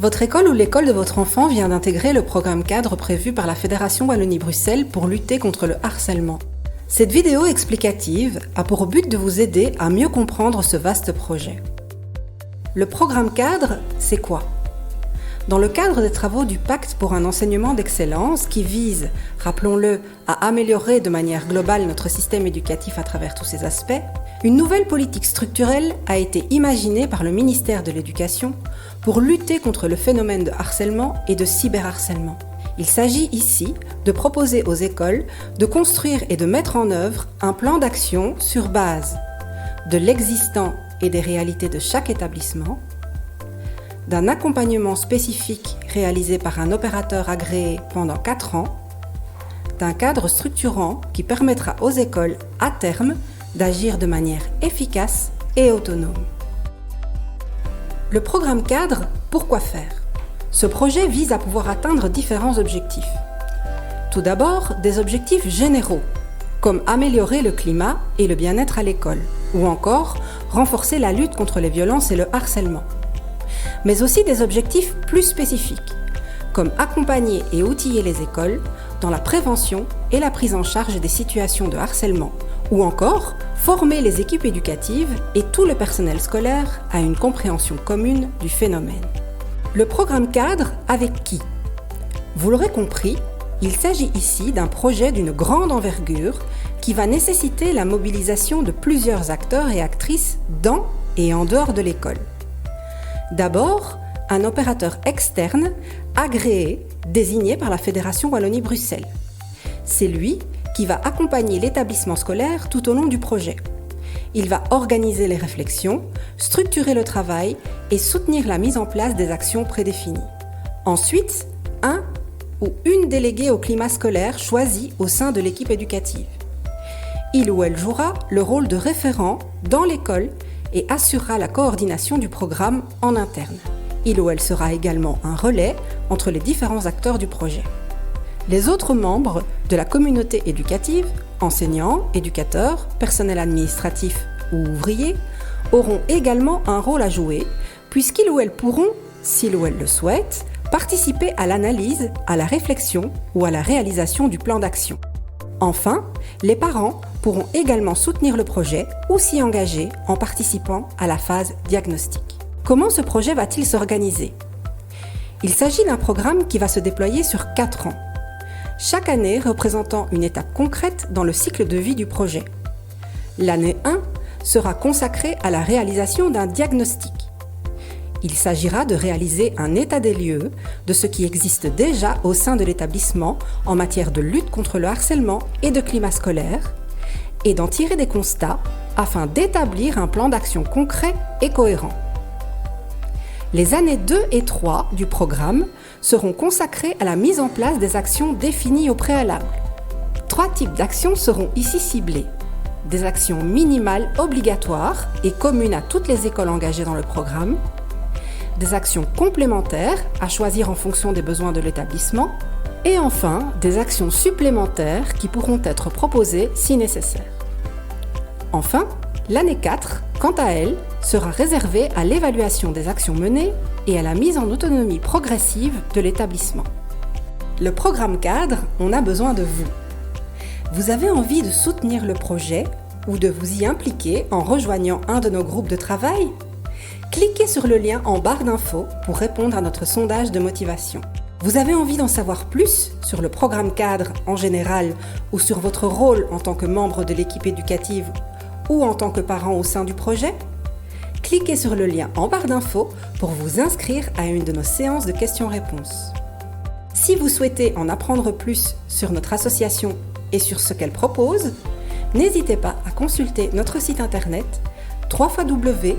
Votre école ou l'école de votre enfant vient d'intégrer le programme cadre prévu par la Fédération Wallonie-Bruxelles pour lutter contre le harcèlement. Cette vidéo explicative a pour but de vous aider à mieux comprendre ce vaste projet. Le programme cadre, c'est quoi ? Dans le cadre des travaux du Pacte pour un enseignement d'excellence qui vise, rappelons-le, à améliorer de manière globale notre système éducatif à travers tous ses aspects, une nouvelle politique structurelle a été imaginée par le ministère de l'Éducation pour lutter contre le phénomène de harcèlement et de cyberharcèlement. Il s'agit ici de proposer aux écoles de construire et de mettre en œuvre un plan d'action sur base de l'existant et des réalités de chaque établissement, d'un accompagnement spécifique réalisé par un opérateur agréé pendant 4 ans, d'un cadre structurant qui permettra aux écoles, à terme, d'agir de manière efficace et autonome. Le programme cadre, pourquoi faire ? Ce projet vise à pouvoir atteindre différents objectifs. Tout d'abord, des objectifs généraux, comme améliorer le climat et le bien-être à l'école, ou encore renforcer la lutte contre les violences et le harcèlement. Mais aussi des objectifs plus spécifiques, comme accompagner et outiller les écoles dans la prévention et la prise en charge des situations de harcèlement, ou encore former les équipes éducatives et tout le personnel scolaire à une compréhension commune du phénomène. Le programme cadre avec qui ? Vous l'aurez compris, il s'agit ici d'un projet d'une grande envergure qui va nécessiter la mobilisation de plusieurs acteurs et actrices dans et en dehors de l'école. D'abord, un opérateur externe agréé désigné par la Fédération Wallonie-Bruxelles. C'est lui qui va accompagner l'établissement scolaire tout au long du projet. Il va organiser les réflexions, structurer le travail et soutenir la mise en place des actions prédéfinies. Ensuite, un ou une déléguée au climat scolaire choisie au sein de l'équipe éducative. Il ou elle jouera le rôle de référent dans l'école et assurera la coordination du programme en interne. Il ou elle sera également un relais entre les différents acteurs du projet. Les autres membres de la communauté éducative, enseignants, éducateurs, personnel administratif ou ouvriers, auront également un rôle à jouer puisqu'ils ou elles pourront, s'ils ou elles le souhaitent, participer à l'analyse, à la réflexion ou à la réalisation du plan d'action. Enfin, les parents pourront également soutenir le projet ou s'y engager en participant à la phase diagnostic. Comment ce projet va-t-il s'organiser ? Il s'agit d'un programme qui va se déployer sur 4 ans, chaque année représentant une étape concrète dans le cycle de vie du projet. L'année 1 sera consacrée à la réalisation d'un diagnostic. Il s'agira de réaliser un état des lieux de ce qui existe déjà au sein de l'établissement en matière de lutte contre le harcèlement et de climat scolaire, et d'en tirer des constats afin d'établir un plan d'action concret et cohérent. Les années 2 et 3 du programme seront consacrées à la mise en place des actions définies au préalable. 3 types d'actions seront ici ciblées. Des actions minimales obligatoires et communes à toutes les écoles engagées dans le programme, des actions complémentaires à choisir en fonction des besoins de l'établissement, et enfin des actions supplémentaires qui pourront être proposées si nécessaire. Enfin, l'année 4, quant à elle, sera réservée à l'évaluation des actions menées et à la mise en autonomie progressive de l'établissement. Le programme cadre, on a besoin de vous. Vous avez envie de soutenir le projet ou de vous y impliquer en rejoignant un de nos groupes de travail ? Cliquez sur le lien en barre d'infos pour répondre à notre sondage de motivation. Vous avez envie d'en savoir plus sur le programme cadre en général ou sur votre rôle en tant que membre de l'équipe éducative ou en tant que parent au sein du projet ? Cliquez sur le lien en barre d'infos pour vous inscrire à une de nos séances de questions-réponses. Si vous souhaitez en apprendre plus sur notre association et sur ce qu'elle propose, n'hésitez pas à consulter notre site internet www.lecef.org.